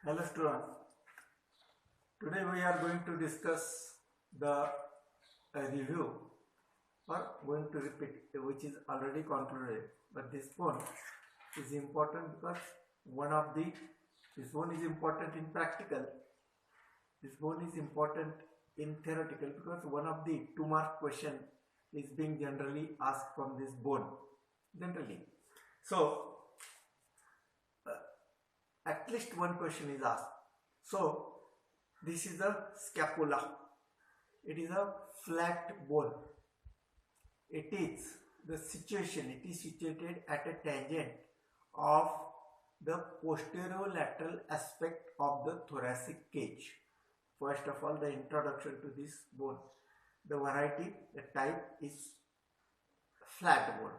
Hello students, today we are going to discuss the review or going to repeat which is already concluded, but this one is important because this one is important in practical, this one is important in theoretical because one of the 2 mark question is being generally asked from this bone generally. So at least one question is asked. So this is a scapula. It is a flat bone. It is situated at a tangent of the posterolateral aspect of the thoracic cage. First of all, the introduction to this bone. The type is flat bone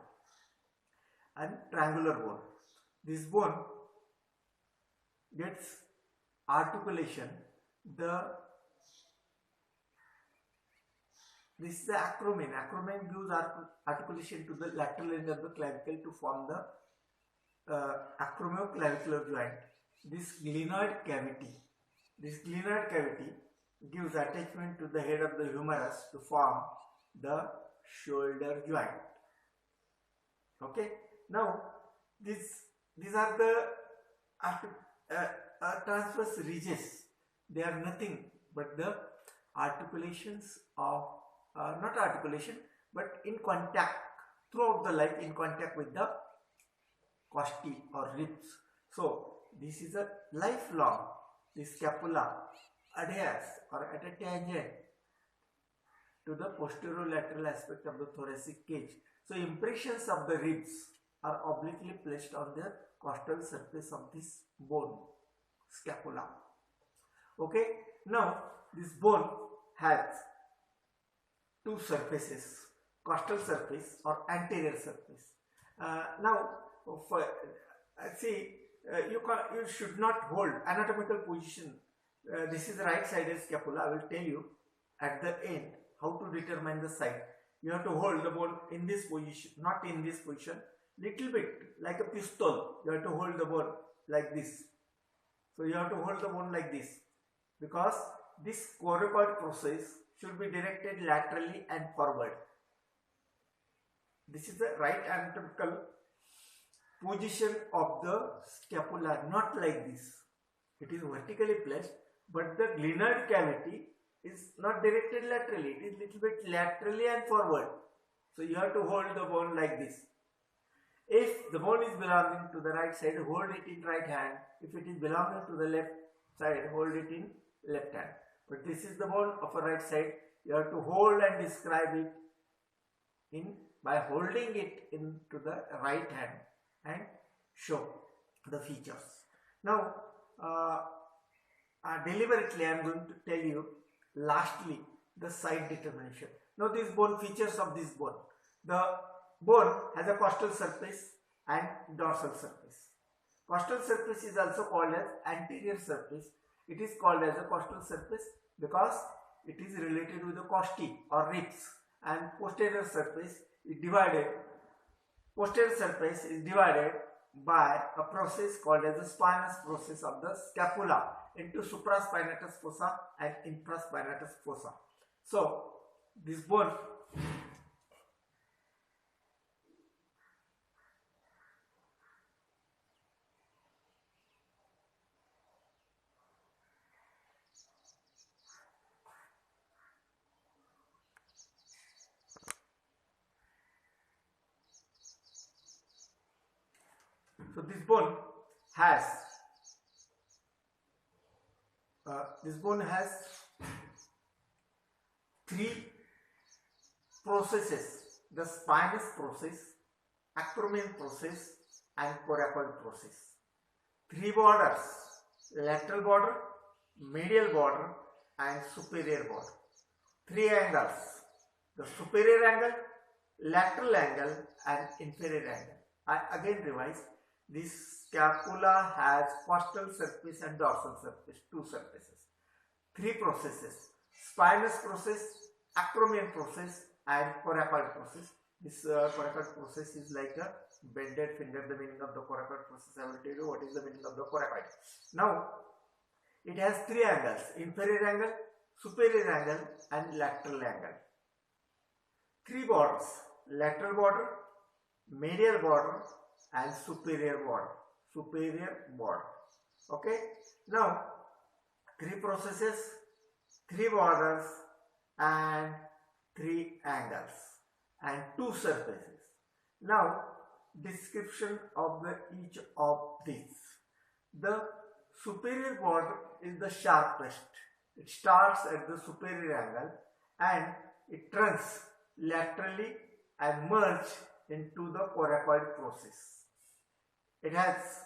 and triangular bone. This bone gets articulation. This is the acromion. Acromion gives articulation to the lateral end of the clavicle to form the acromioclavicular joint. This glenoid cavity gives attachment to the head of the humerus to form the shoulder joint. Okay. Now these are the transverse ridges. They are nothing but the articulations of not articulation but in contact throughout the life, in contact with the costae or ribs. So this is a lifelong. This scapula adheres or at a tangent to the posterolateral aspect of the thoracic cage. So impressions of the ribs are obliquely placed on the costal surface of this bone, scapula. Okay, now this bone has two surfaces, costal surface or anterior surface. Now you should not hold anatomical position. This is the right sided scapula. I will tell you at the end how to determine the side. You have to hold the bone in this position, not in this position, little bit like a pistol. You have to hold the bone like this. So you have to hold the bone like this because this coracoid process should be directed laterally and forward. This is the right anatomical position of the scapula, not like this. It is vertically placed, but the glenoid cavity is not directed laterally. It is little bit laterally and forward. So you have to hold the bone like this. If the bone is belonging to the right side, hold it in right hand. If it is belonging to the left side, hold it in left hand. But this is the bone of a right side. You have to hold and describe it by holding it into the right hand and show the features. Now, deliberately I am going to tell you lastly the side determination. Now these bone features of this bone. The bone has a costal surface and dorsal surface. Costal surface is also called as anterior surface. It is called as a costal surface because it is related with the costae or ribs, and posterior surface is divided. Posterior surface is divided by a process called as the spinous process of the scapula into supraspinatus fossa and infraspinatus fossa. So this bone has three processes: the spinous process, acromion process, and coracoid process. Three borders: lateral border, medial border, and superior border. Three angles: the superior angle, lateral angle, and inferior angle. I again revise. This scapula has costal surface and dorsal surface, two surfaces. Three processes: spinous process, acromion process, and coracoid process. This coracoid process is like a bended finger. The meaning of the coracoid process, I will tell you what is the meaning of the coracoid. Now, It has three angles: inferior angle, superior angle, and lateral angle. Three borders: lateral border, medial border, and superior border. Superior border. Okay. Now, three processes, three borders, and three angles, and two surfaces. Now, description of each of these. The superior border is the sharpest. It starts at the superior angle and it runs laterally and merge into the coracoid process. It has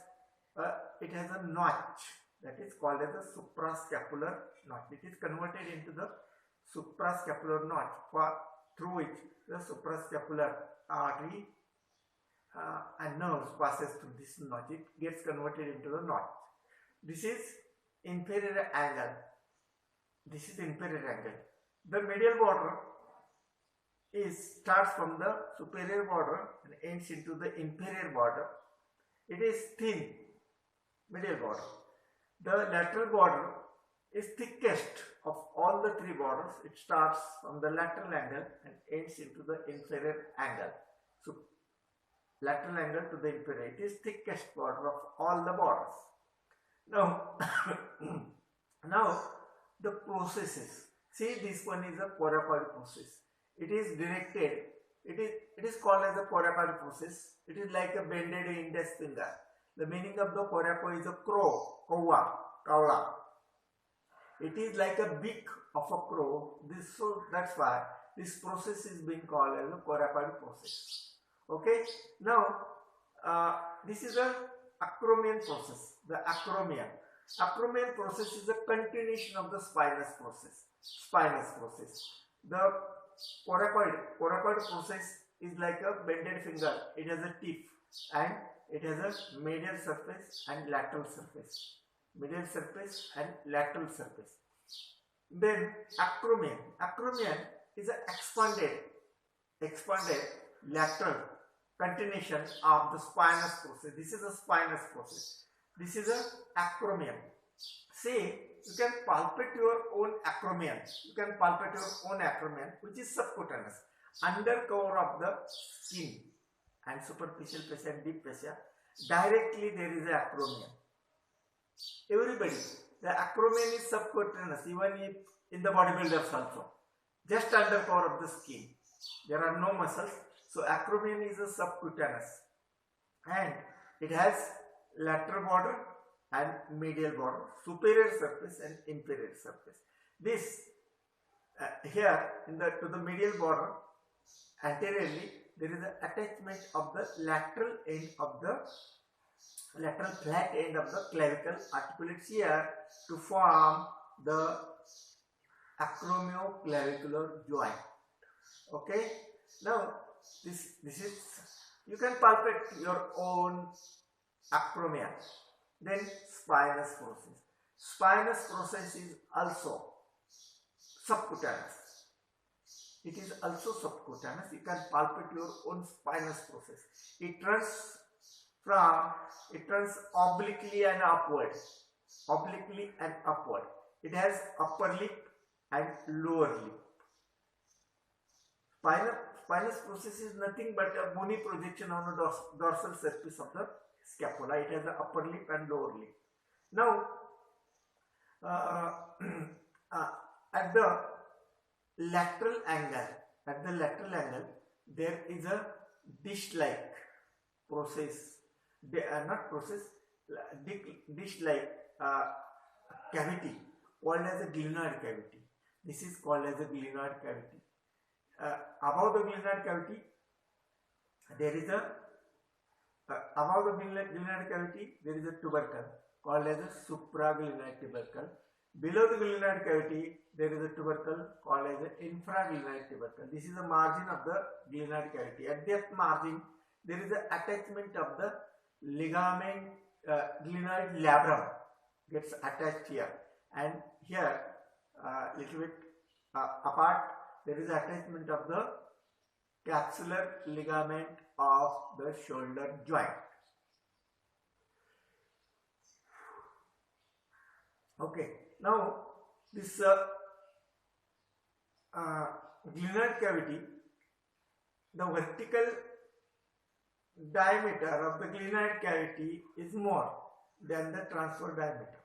a notch that is called as the suprascapular notch. It is converted into the suprascapular notch through which the suprascapular artery and nerves passes through this notch. It gets converted into the notch. This is inferior angle. This is inferior angle. The medial border starts from the superior border and ends into the inferior border. It is thin medial border. The lateral border is thickest of all the three borders. It starts from the lateral angle and ends into the inferior angle. So, lateral angle to the inferior. It is thickest border of all the borders. Now, now the processes. See, this one is a coracoid process. It is directed. It is called as a coracoid process. It is like a bended index finger. The meaning of the coracoid is a crow, kaula. It is like a beak of a crow. So that's why this process is being called as a coracoid process. Okay. Now, this is a acromion process. The acromion process is a continuation of the spinous process. The coracoid process is like a bended finger. It has a tip and it has a medial surface and lateral surface. Medial surface and lateral surface. Then acromion is an expanded lateral continuation of the spinous process. This is a spinous process. This is a acromion. See, you can palpate your own acromion. Which is subcutaneous. Under cover of the skin and superficial fascia and deep fascia, directly there is an acromion. Everybody, the acromion is subcutaneous, even in the bodybuilders also. Just under cover of the skin. There are no muscles. So acromion is a subcutaneous. And it has lateral border and medial border, superior surface and inferior surface. This here to the medial border, anteriorly there is an attachment of the lateral flat end of the clavicle articulates here to form the acromioclavicular joint. Okay. Now this is, you can palpate your own acromion. Then spinous process. Spinous process is also subcutaneous. It is also subcutaneous. You can palpate your own spinous process. It runs obliquely and upward. It has upper lip and lower lip. Spinous process is nothing but a bony projection on the dorsal surface of the scapula. It has an upper lip and lower lip. Now, at the lateral angle, there is a dish-like process. Dish-like cavity called as a glenoid cavity. This is called as a glenoid cavity. Above the glenoid cavity, there is a tubercle called as a supraglenoid tubercle. Below the glenoid cavity, there is a tubercle called as an infraglenoid tubercle. This is the margin of the glenoid cavity. At that margin, there is an attachment of the ligament, glenoid labrum gets attached here, and here little bit apart, there is attachment of the capsular ligament of the shoulder joint. Okay, now this glenoid cavity, the vertical diameter of the glenoid cavity is more than the transverse diameter,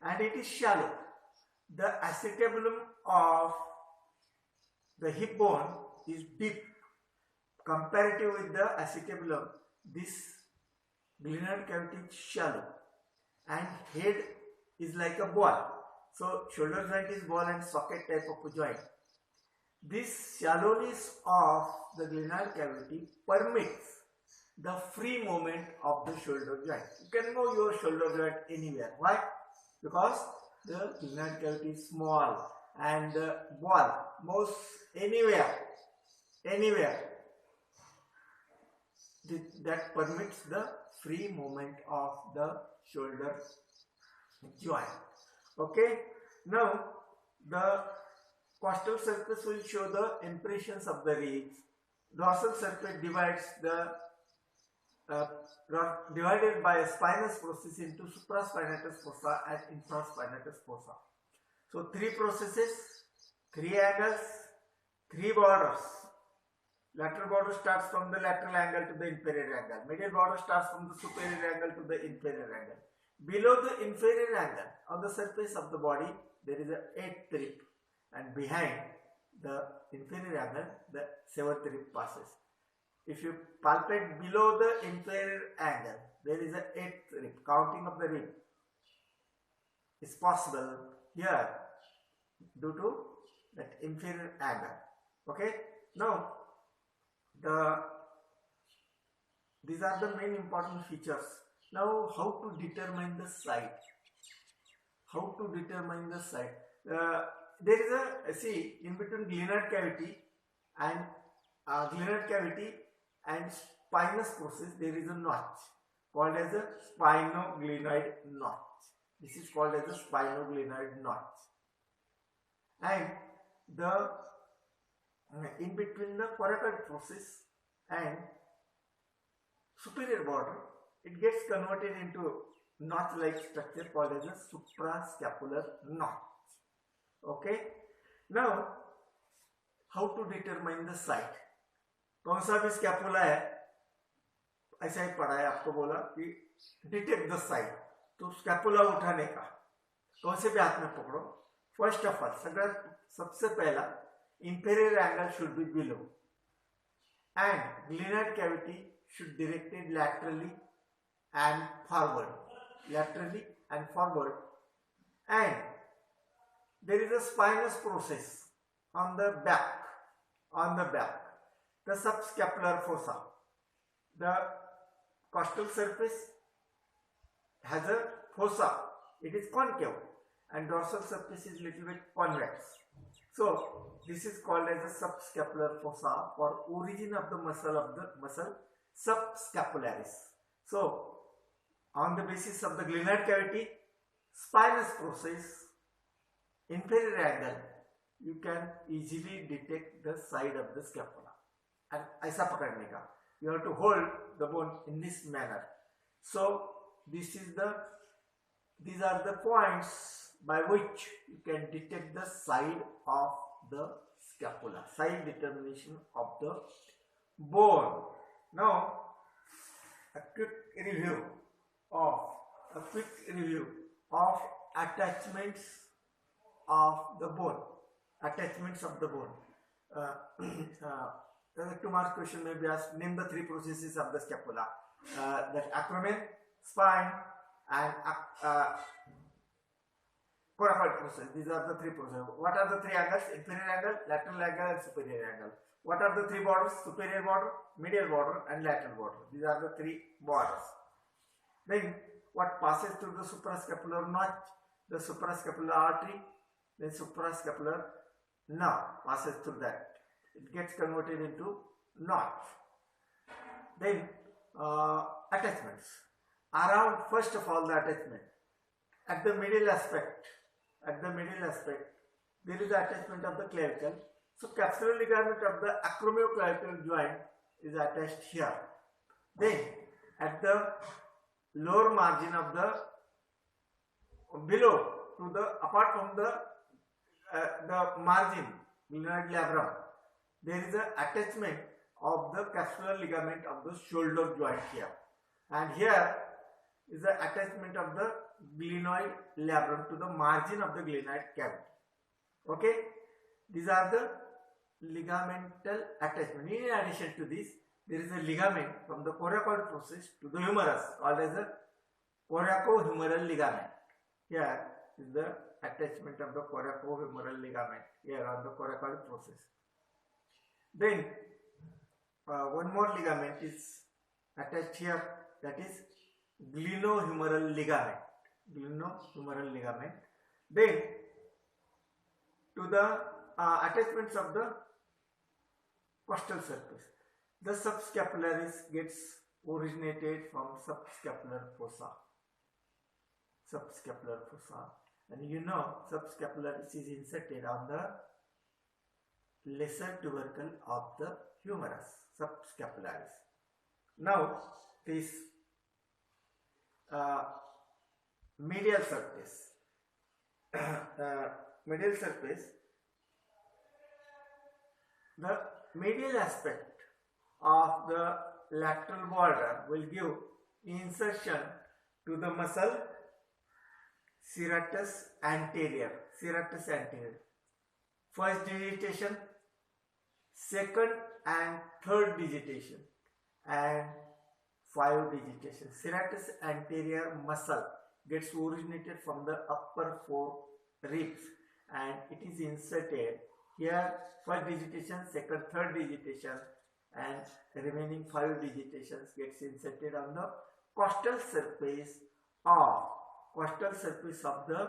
and it is shallow. The acetabulum of the hip bone is deep. Comparative with the acetabulum, this glenoid cavity is shallow, and head is like a ball. So shoulder joint is ball and socket type of a joint. This shallowness of the glenoid cavity permits the free movement of the shoulder joint. You can move your shoulder joint anywhere. Why? Because the glenoid cavity is small and the ball moves anywhere. That permits the free movement of the shoulder joint. Okay. Now the costal surface will show the impressions of the ribs. Dorsal surface divides the divided by a spinous process into supraspinatus fossa and infraspinatus fossa. So three processes, three angles, three borders. Lateral border starts from the lateral angle to the inferior angle. Medial border starts from the superior angle to the inferior angle. Below the inferior angle on the surface of the body, there is a 8th rib, and behind the inferior angle, the 7th rib passes. If you palpate below the inferior angle, there is a 8th rib. Counting of the rib is possible here due to that inferior angle. Okay. Now, these are the main important features. Now, how to determine the side? How to determine the side? There is a, see, in between glenoid cavity and spinous process, there is a notch called as a spinoglenoid notch. This is called as a spinoglenoid notch. And the in between the coracoid process and superior border, it gets converted into notch-like structure called as a suprascapular notch. Okay. Now, how to determine the site? कौन सा भी scapula है, ऐसा ही पढ़ा है आपको, बोला कि डिटेक्ट द साइड. तो स्कैपुला उठाने का कौन से भी हाथ में पकड़ो. फर्स्ट ऑफ ऑल, सबसे पहला, inferior angle should be below and glenoid cavity should be directed laterally and forward, and there is a spinous process on the back, the subscapular fossa. The costal surface has a fossa, it is concave, and dorsal surface is little bit convex. So this is called as a subscapular fossa for origin of the muscle subscapularis. So on the basis of the glenoid cavity, spinous process, inferior angle, you can easily detect the side of the scapula. And ऐसा पकड़ने का, you have to hold the bone in this manner. So these are the points by which you can detect the side of the scapula, side determination of the bone. Now, a quick review of attachments of the bone. The 2 mark question may be asked, name the 3 processes of the scapula. That acromion, spine, and coracoid process. These are the 3 processes. What are the 3 angles? Inferior angle, lateral angle, and superior angle. What are the 3 borders? Superior border, medial border, and lateral border. These are the 3 borders. Then what passes through the suprascapular notch? The suprascapular artery, then suprascapular nerve passes through that. It gets converted into notch. Then attachments. Around, first of all, the attachment. At the middle aspect, there is the attachment of the clavicle. So capsular ligament of the acromioclavicular joint is attached here. Then at the lower margin of the below to the apart from the margin glenoid labrum, there is a attachment of the capsular ligament of the shoulder joint here, and here is the attachment of the glenoid labrum to the margin of the glenoid cavity. Okay, these are the ligamental attachment. In addition to this, there is a ligament from the coracoid process to the humerus called as a coracohumeral ligament. Here is the attachment of the coracohumeral ligament here on the coracoid process. Then one more ligament is attached here, that is glenohumeral ligament. Glenohumeral ligament. Then to the attachments of the costal surface, the subscapularis gets originated from subscapular fossa. Subscapular fossa, and you know subscapularis is inserted on the lesser tubercle of the humerus, subscapularis. Now this medial surface, medial surface, the medial aspect of the lateral border will give insertion to the muscle serratus anterior. Serratus anterior. First digitation, second and third digitation, and 5 digitation. Serratus anterior muscle gets originated from the upper 4 ribs, and it is inserted here. First digitation, second, third digitation, and remaining 5 digitations gets inserted on the costal surface of the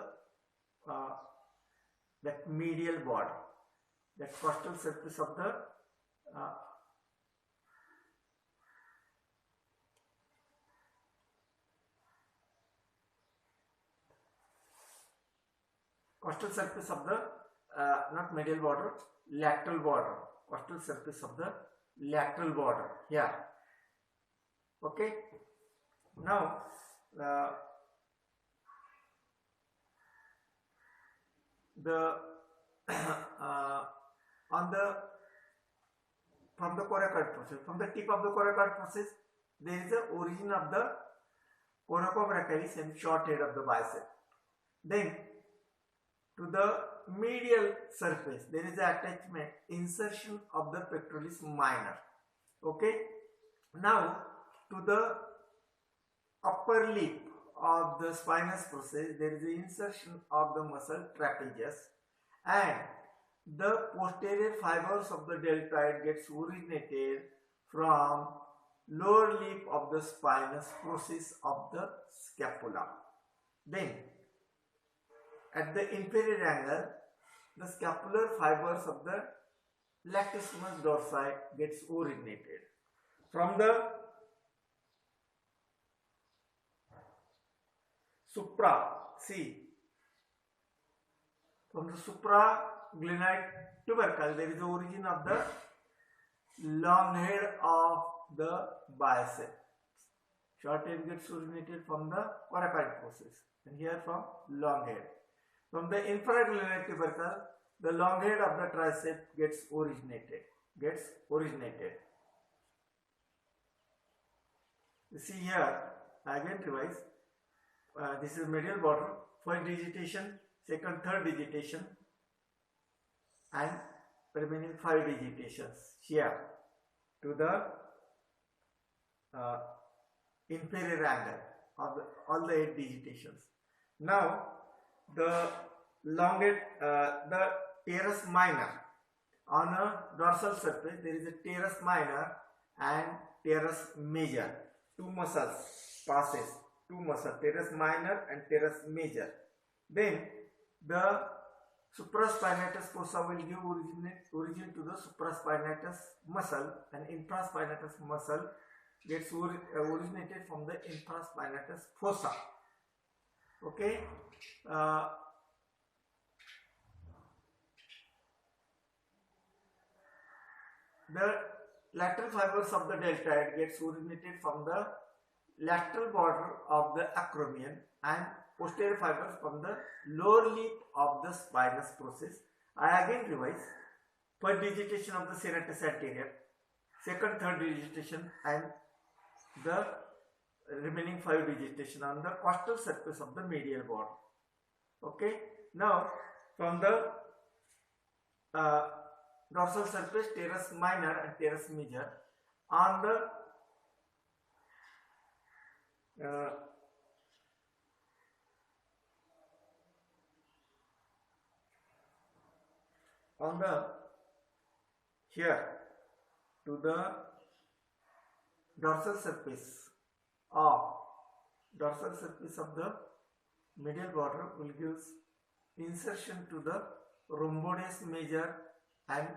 that medial border. That costal surface of the costal surface of the not medial border, lateral border. Costal surface of the lateral border here. Okay. Now the on the from the coracoid process, from the tip of the coracoid process, there is the origin of the coracobrachialis and short head of the bicep. Then to the medial surface, there is the attachment, insertion of the pectoralis minor. Okay. Now to the upper lip of the spinous process, there is the insertion of the muscle trapezius, and the posterior fibers of the deltoid gets originated from lower lip of the spinous process of the scapula. Then at the inferior angle, the scapular fibers of the latissimus dorsi gets originated from the supra. See, from the supraglenoid tubercle, there is the origin of the long head of the bicep. Short head gets originated from the coracoid process, and here from long head. From the infraglenoid tubercle, the long head of the tricep gets originated. You see here, again revise. This is medial border, first digitation, second, third digitation, and remaining 5 digitations here to the inferior angle of all the 8 digitations. Now the longate, the teres minor, on a dorsal surface there is a teres minor and teres major. 2 muscles passes. 2 muscles, teres minor and teres major. Then the supraspinatus fossa will give origin to the supraspinatus muscle, and infraspinatus muscle gets originated from the infraspinatus fossa. Okay. The lateral fibers of the deltoid gets originated from the lateral border of the acromion and posterior fibers from the lower lip of the spinous process. I again revise. First digitation of the serratus anterior, second, third digitation, and the remaining 5 digitation on the costal surface of the medial border. Okay. Now from the dorsal surface, teres minor and teres major on the here to the dorsal surface of the medial border will give insertion to the rhomboides major and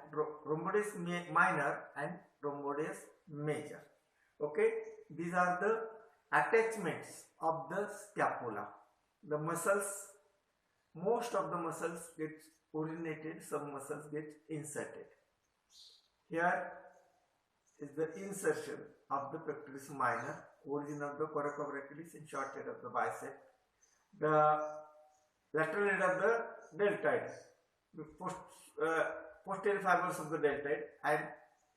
rhomboides minor and rhomboides major. Okay, these are the attachments of the scapula. The muscles, most of the muscles get originated, some muscles get inserted. Here is the insertion of the pectoris minor, origin of the coracobrachialis and short head of the bicep, the lateral head of the deltoid, the posterior fibers of the deltoid and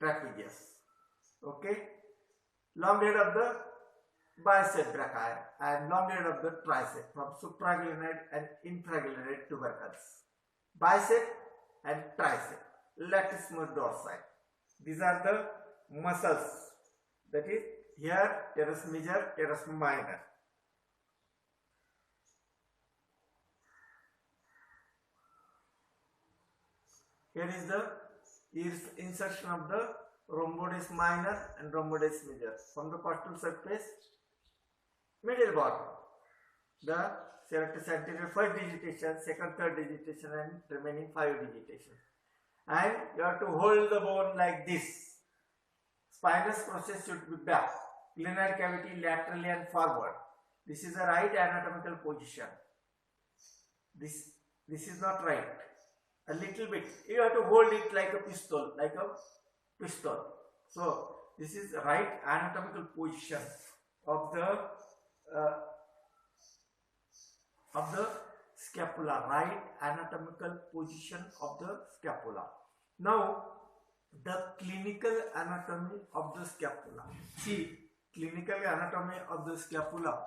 trapezius. Okay, long head of the bicep brachii and long head of the tricep from supraglenoid and infraglenoid tubercles. Bicep and tricep, latissimus dorsi. These are the muscles, that is here teres major, teres minor. Here is the insertion of the rhomboides minor and rhomboides major from the costal surface, medial border. The serratus anterior first digitation, second, third digitation, and remaining 5 digitation. And you have to hold the bone like this. Spinous process should be back, glenoid cavity laterally and forward. This is the right anatomical position. This is not right. A little bit. You have to hold it like a pistol, So this is the right anatomical position of the scapula, right anatomical position of the scapula. Now the clinical anatomy of the scapula. See, clinical anatomy of the scapula.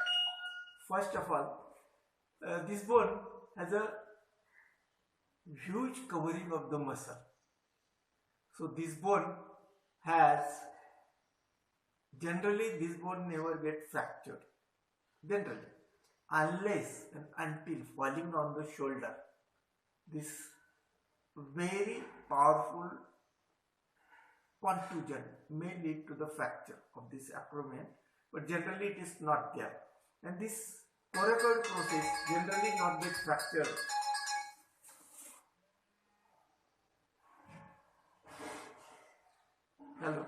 First of all, this bone has a huge covering of the muscle. So this bone has, generally this bone never gets fractured, generally, unless and until falling on the shoulder. This very powerful contusion may lead to the fracture of this acromion, but generally it is not there. And this coracoid process generally not get fractured. Hello.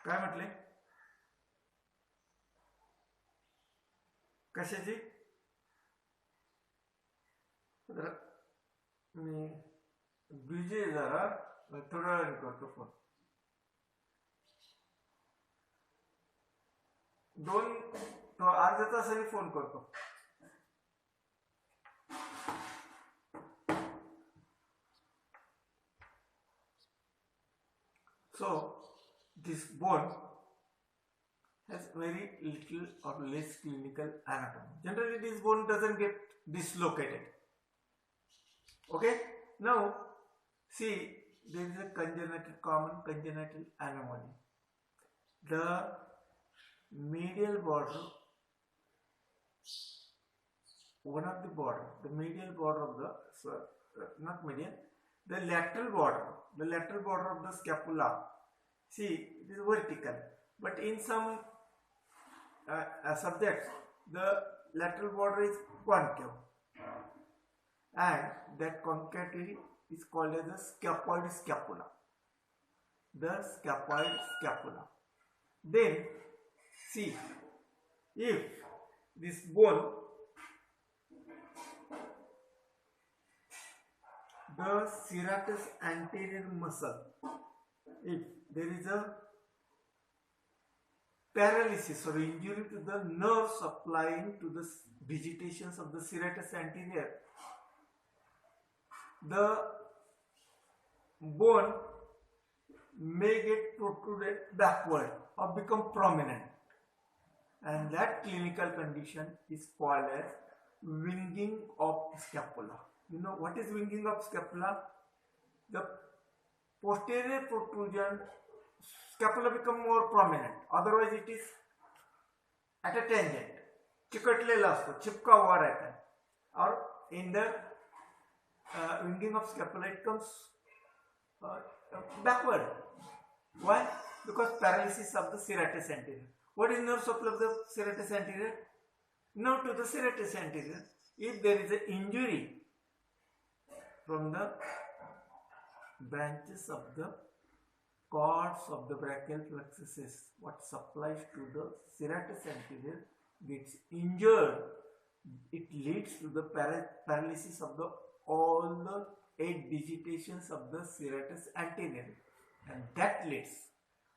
काय म्हटले? कशाची? मी busy आहे जरा, थोड्या वेळाने करतो phone. 2 अर्ध्या तासाने फोन करतो. So this bone has very little or less clinical anatomy. Generally this bone doesn't get dislocated. Okay, now see, there is a common congenital anomaly. The medial border, one of the border, the medial border of the, not medial, the lateral border of the scapula, see, it is vertical, but in some subjects the lateral border is concave, and that concavity is called as the scaphoid scapula. The scaphoid scapula. Then see, if this bone, the serratus anterior muscle if there is a paralysis or injury to the nerve supplying to the digitations of the serratus anterior, the bone may get protruded backward or become prominent, and that clinical condition is called as winging of scapula. You know what is winging of scapula? The posterior protrusion, scapula become more prominent, otherwise it is at a tangent, चिकटलेला असतो, चिपका हुआ रहता है, और in the winging of scapula it comes backward. Why? Because paralysis of the serratus anterior. What is nerve supply of the serratus anterior? Nerve to the serratus anterior. If there is an injury from the branches of the cords of the brachial plexuses, what supplies to the serratus anterior gets injured, it leads to the paralysis of the all the 8 digitations of the serratus anterior, and that leads.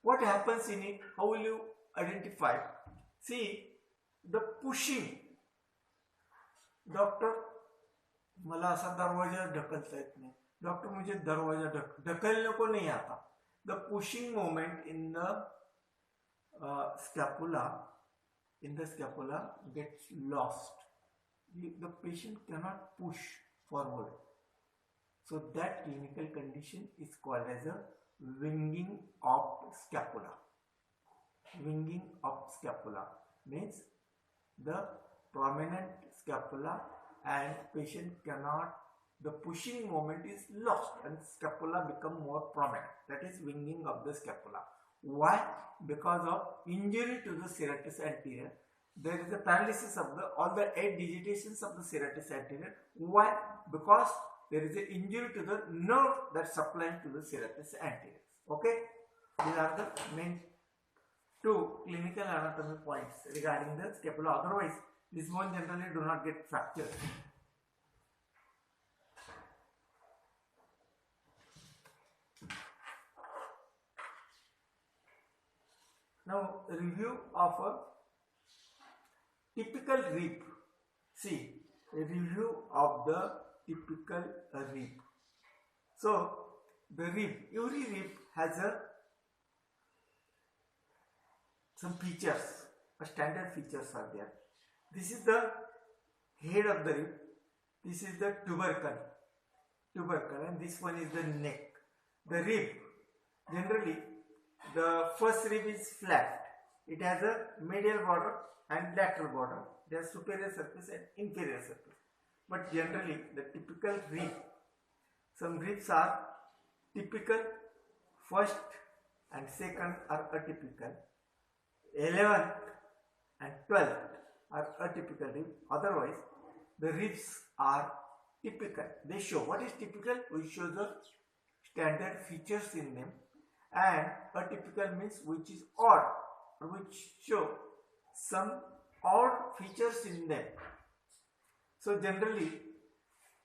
What happens in it? How will you identify? See, the pushing. Doctor मला असा दरवाजा ढकलता येत नाही, doctor मुझे दरवाजा ढकलने को नहीं आता. The pushing moment in the scapula gets lost. The patient cannot push forward. So that clinical condition is called as a winging of scapula. Winging of scapula means the prominent scapula and patient cannot, the pushing moment is lost and scapula become more prominent. That is winging of the scapula. Why? Because of injury to the serratus anterior. There is a paralysis of all the 8 digitations of the serratus anterior. Why? Because there is an injury to the nerve that supplies to the serratus anterior. Okay? These are the main 2 clinical anatomy points regarding the scapula. Otherwise, this bone generally do not get fractured. Now, review of a typical rib. See, a review of the typical rib. So, the rib, every rib has some features, standard features are there. This is the head of the rib, this is the tubercle, and this one is the neck. The rib, generally, the first rib is flat. It has a medial border and lateral border. It has superior surface and inferior surface. But generally, the typical rib, some ribs are typical, first and second are atypical, 11th and 12th are atypical rib. Otherwise, the ribs are typical. They show what is typical. We show the standard features in them, and atypical means which is odd, which show some odd features in them. So generally,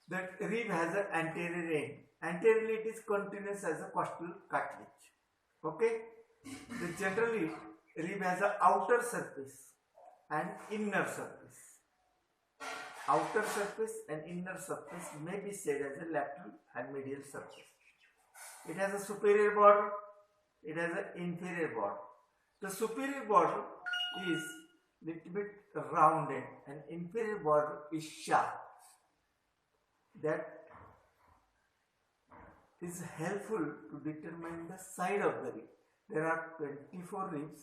the rib has an anterior end. Anteriorly, it is continuous as a costal cartilage. Okay. Generally, rib has an outer surface and inner surface. Outer surface and inner surface may be said as a lateral and medial surface. It has a superior border, it has an inferior border. The superior border is little bit rounded and inferior border is sharp. That is helpful to determine the side of the rib. There are 24 ribs,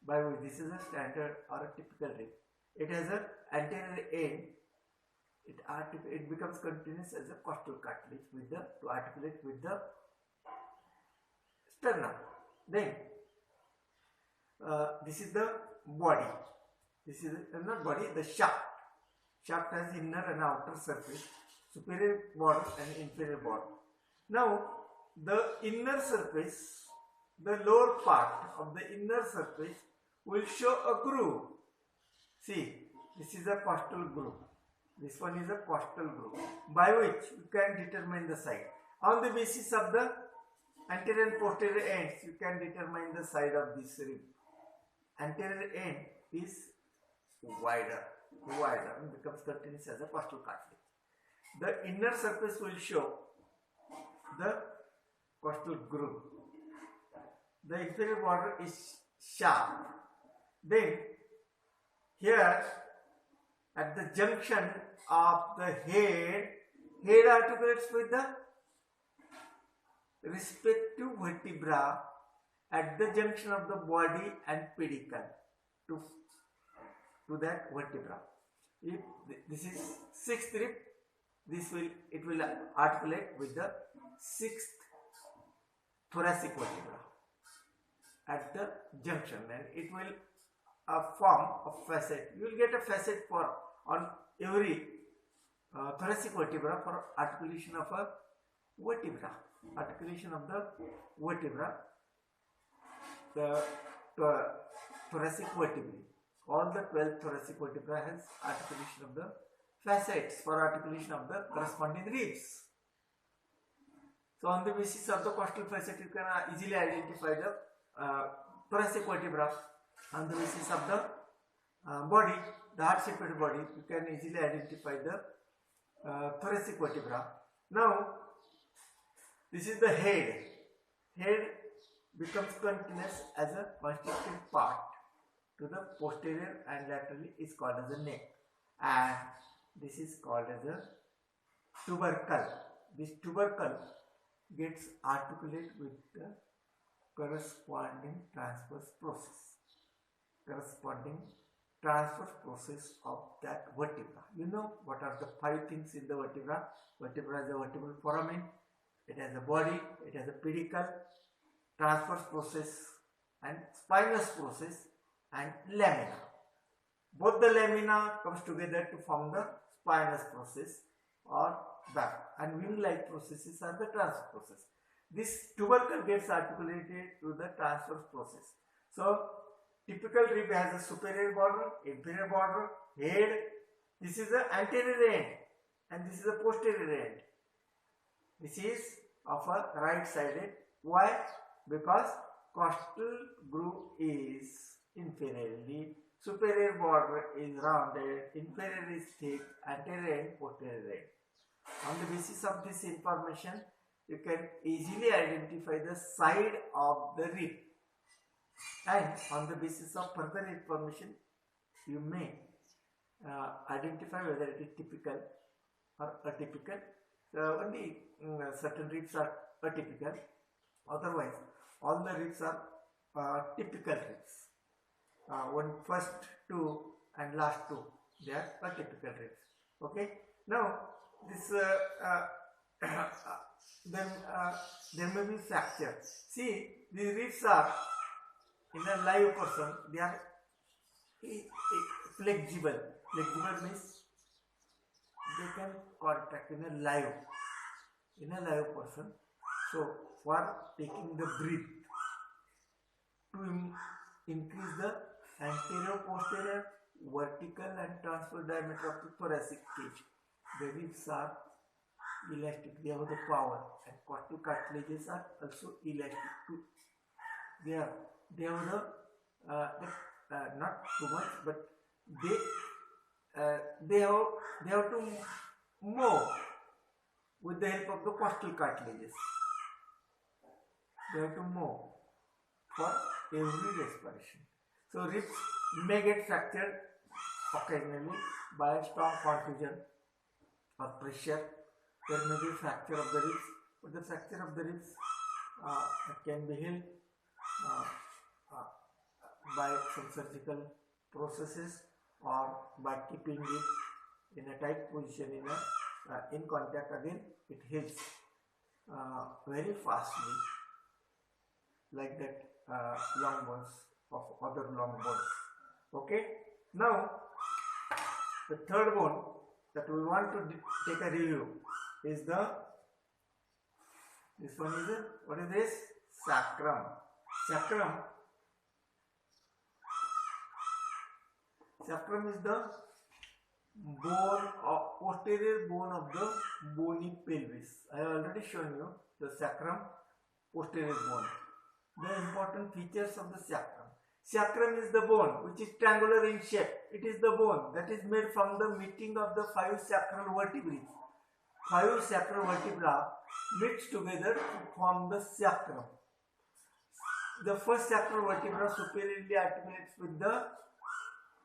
by which this is a standard or a typical rib. It has an anterior end. It becomes continuous as a costal cartilage to articulate with the sternum. Then this is the body. This is not body, the shaft. Shaft has inner and outer surface, superior border and inferior border. Now the inner surface, the lower part of the inner surface will show a groove. See, this is a costal groove. This one is a costal groove by which you can determine the side on the basis of the Anterior and posterior ends, you can determine the side of this rib. Anterior end is wider and becomes continuous as a costal cartilage. The inner surface will show the costal groove. The inferior border is sharp. Then here at the junction of the head articulates with the respective vertebra at the junction of the body and pedicle to that vertebra. If this is sixth rib, it will articulate with the sixth thoracic vertebra at the junction, and it will form a facet. You will get a facet on every thoracic vertebra for articulation of a vertebra. Articulation of the vertebra, the thoracic vertebrae. All the 12 thoracic vertebra has articulation of the facets for articulation of the corresponding ribs. So on the basis of the costal facet, you can easily identify the thoracic vertebra. On the basis of the body, the heart-shaped body, you can easily identify the thoracic vertebra. Now, this is the head. Head becomes continuous as a constituent part to the posterior and laterally is called as a neck, and this is called as a tubercle. This tubercle gets articulated with the corresponding transverse process. Of that vertebra. You know what are the 5 things in the vertebra? Vertebra is a vertebral foramen. It has a body. It has a pedicle, transverse process, and spinous process, and lamina. Both the lamina comes together to form the spinous process or back, and wing-like processes are the transverse process. This tubercle gets articulated to the transverse process. So, typical rib has a superior border, inferior border, head. This is the anterior end, and this is the posterior end. This is of a right-sided. Why? Because costal groove is inferiorly, superior border is rounded, inferior is thick, anterior end, posterior end. On the basis of this information, you can easily identify the side of the rib, and on the basis of further information, you may identify whether it is typical or atypical. So only certain ribs are atypical, otherwise all the ribs are typical ribs. First 2 and last 2, they are atypical ribs. Okay. Now this then there may be fracture. See, these ribs are in a live person. They are flexible. Flexible means they can contract in a live person. So for taking the breath to increase the anterior, posterior, vertical and transverse diameter of the thoracic cage, the ribs are elastic. They have the power, and costal cartilages are also elastic too. They have the not too much, but they have to move with the help of the costal cartilages. They have to move for every respiration. So ribs may get fractured occasionally by strong contusion or pressure. There may be fracture of the ribs, but the fracture of the ribs can be healed by some surgical processes or by keeping it in a tight position in contact. Again, it heals very fastly, like that long bones of other long bones. Okay. Now the third bone that we want to take a review is this one is what is this? Sacrum. Sacrum is the posterior bone of the bony pelvis. I have already shown you the sacrum posterior bone. The important features of the sacrum. Sacrum is the bone which is triangular in shape. It is the bone that is made from the meeting of the 5 sacral vertebrae. 5 sacral vertebrae meets together to form the sacrum. The first sacral vertebra superiorly articulates with the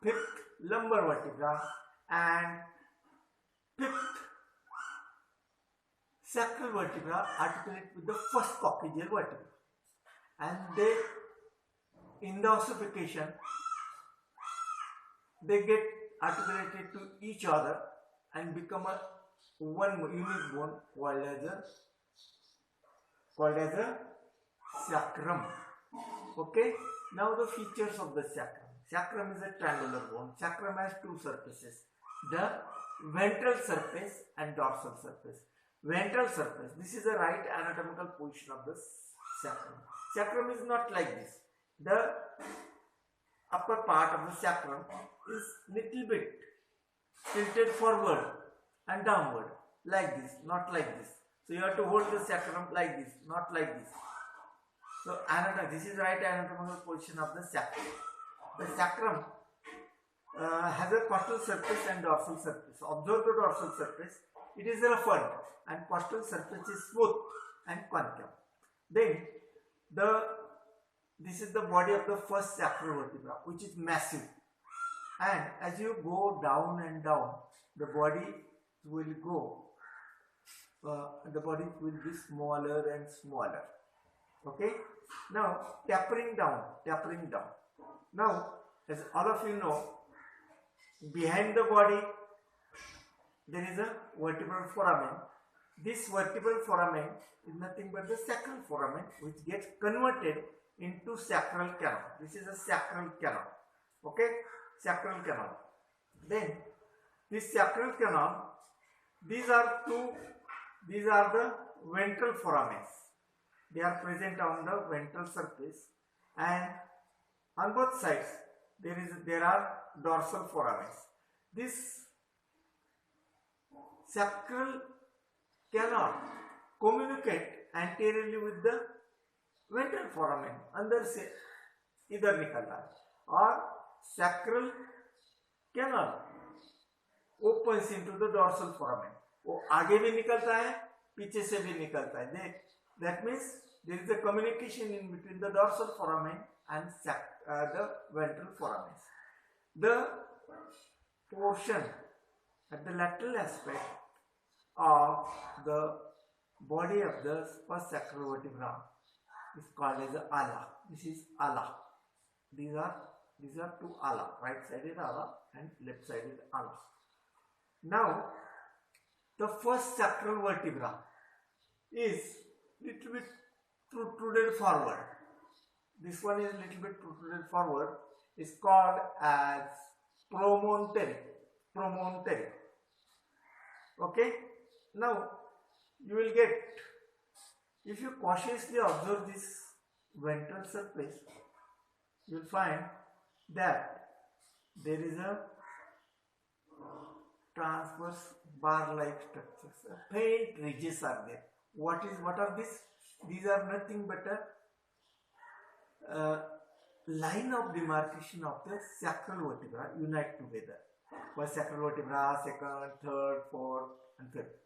5th lumbar vertebra, and 5th sacral vertebra articulate with the first coccygeal vertebra, and they, in the ossification, they get articulated to each other and become a one unique bone called as a sacrum. Okay. Now the features of the sacrum. Sacrum is a triangular bone. Sacrum has 2 surfaces: the ventral surface and dorsal surface. Ventral surface. This is the right anatomical position of the sacrum. Sacrum is not like this. The upper part of the sacrum is little bit tilted forward and downward, like this, not like this. So you have to hold the sacrum like this, not like this. So this is right anatomical position of the sacrum. The sacrum has a costal surface and dorsal surface. Observe the dorsal surface. It is roughened and costal surface is smooth and concave. Then this is the body of the first sacral vertebra, which is massive. And as you go down and down, the body will be smaller and smaller. Okay. Now tapering down. Now, as all of you know, behind the body there is a vertebral foramen. This vertebral foramen is nothing but the sacral foramen, which gets converted into sacral canal. This is a sacral canal. Okay, sacral canal. Then this sacral canal, these are the ventral foramens. They are present on the ventral surface, and on both sides there are dorsal foramens. This sacral canal communicate anteriorly with the ventral foramen, अंदर से इधर निकलता है, और sacral canal opens into the dorsal foramen. वो आगे भी निकलता है, पीछे से भी निकलता है. That means there is a communication in between the dorsal foramen and the ventral foramens. The portion at the lateral aspect of the body of the first sacral vertebra is called as the ala. This is ala. These are 2 ala. Right sided ala and left sided ala. Now the first sacral vertebra is little bit protruded forward. This one is little bit protruded forward. Is called as promontory. Okay. Now you will get, if you cautiously observe this ventral surface, you will find that there is a transverse bar-like structures. Faint ridges are there. What are these? These are nothing but a line of demarcation of the sacral vertebra unite together. First sacral vertebra, second, third, fourth, and fifth.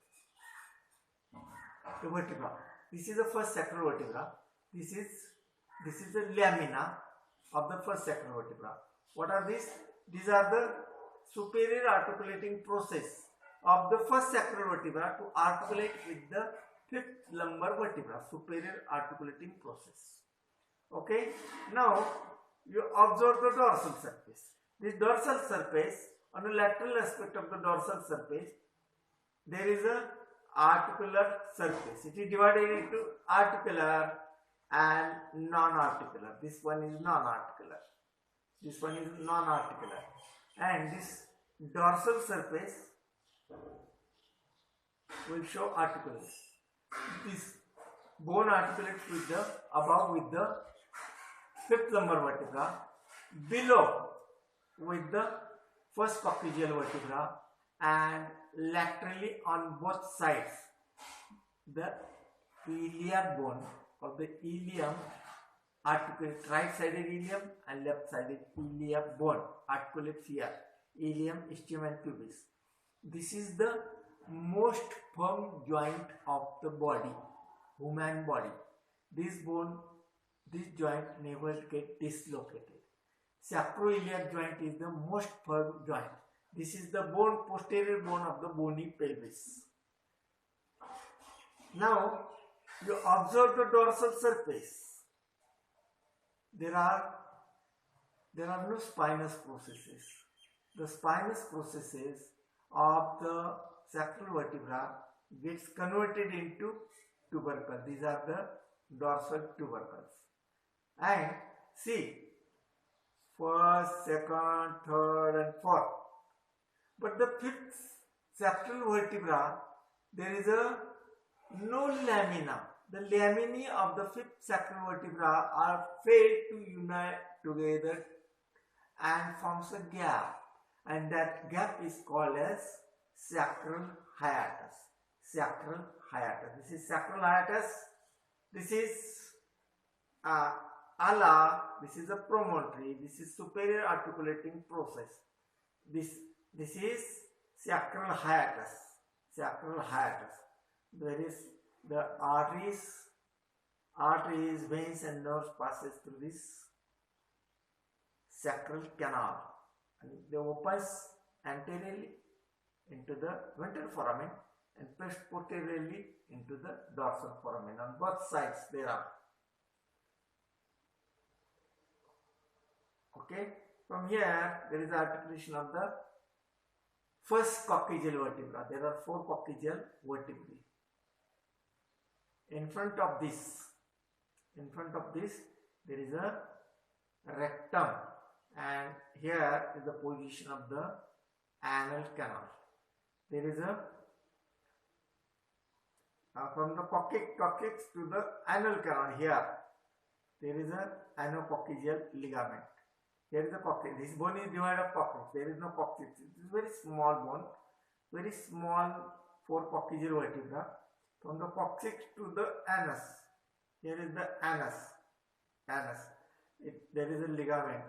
The vertebra. This is the first sacral vertebra. This is the lamina of the first sacral vertebra. What are these? These are the superior articulating process of the first sacral vertebra to articulate with the 5th lumbar vertebra. Superior articulating process. Okay. Now you observe the dorsal surface. This dorsal surface, on the lateral aspect of the dorsal surface, there is a articular surface. It is divided into articular and non-articular. This one is non-articular. This one is non-articular. And this dorsal surface will show articulates. This bone articulates with the above with the 5th lumbar vertebra, below with the first coccygeal vertebra, and laterally on both sides the iliac bone of the ilium articulate right-sided ilium and left-sided ilium bone articulates here, ilium, ischium and pubis. This is the most firm joint of the body, human body. This bone, this joint never get dislocated. Sacroiliac joint is the most firm joint. This is the bone, posterior bone of the bony pelvis. Now you observe the dorsal surface. There are no spinous processes. The spinous processes of the sacral vertebra gets converted into tubercle. These are the dorsal tubercles. And see, first, second, third and fourth. But the fifth sacral vertebra, there is no lamina. The laminae of the fifth sacral vertebra are failed to unite together and forms a gap, and that gap is called as sacral hiatus. Sacral hiatus. This is sacral hiatus. This is ala. This is a promontory. This is superior articulating process. This is sacral hiatus. Sacral hiatus. There is the arteries, veins and nerves passes through this sacral canal, and they opens anteriorly into the ventral foramen and posteriorly into the dorsal foramen. On both sides there are. Okay, from here there is articulation of the first coccygeal vertebra. There are 4 coccygeal vertebrae. In front of this, there is a rectum, and here is the position of the anal canal. There is a from the coccyx to the anal canal. Here there is a anococcygeal ligament. Here is a coccyx. This bone is divided of coccyx. There is no coccyx. It is very small bone, very small 4 coccygeal vertebra. From the coccyx to the anus, here is the anus. There is a ligament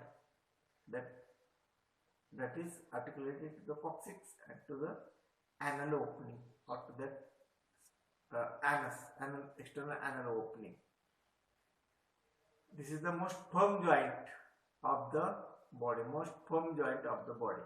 that is articulated to the coccyx and to the anal opening, or to the external anal opening. This is the most firm joint of the body.